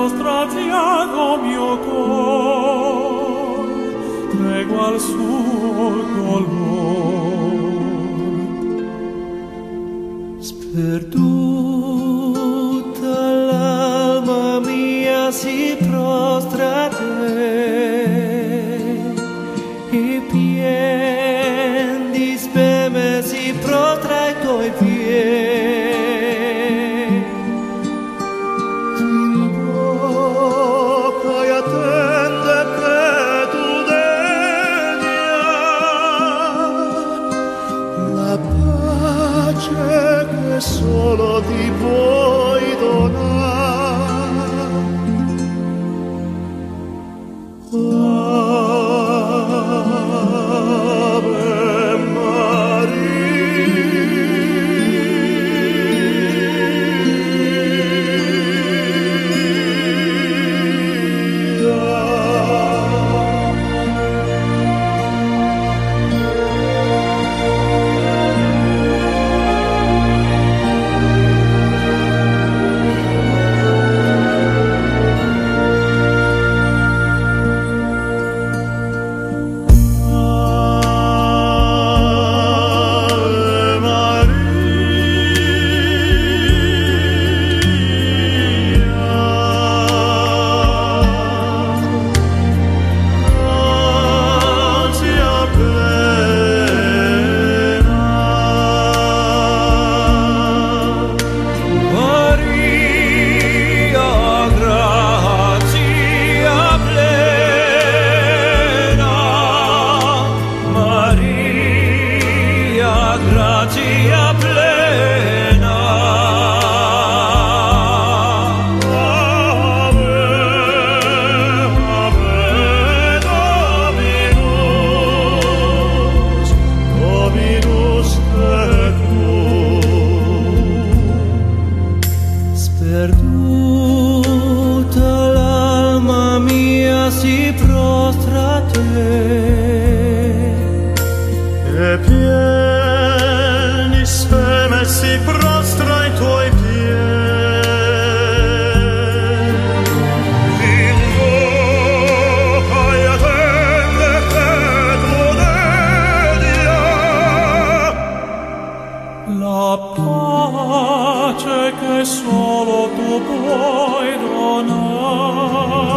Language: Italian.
straziato mio cor, tregua al suo dolor. Sperduta l'alma mia si prostra a te, e pien di speme si prostra ai tuoi piedi. Ti invoca e attende che tu degna la pace che solo ti puoi donare. Ave grazia plena. Ave, ave Dominus, Dominus tecum. Sperduta l'alma mia si prostra a te, e pieni speme si prostra ai tuoi piedi. Invoca e attende che tu dedia la pace che solo tu puoi donare.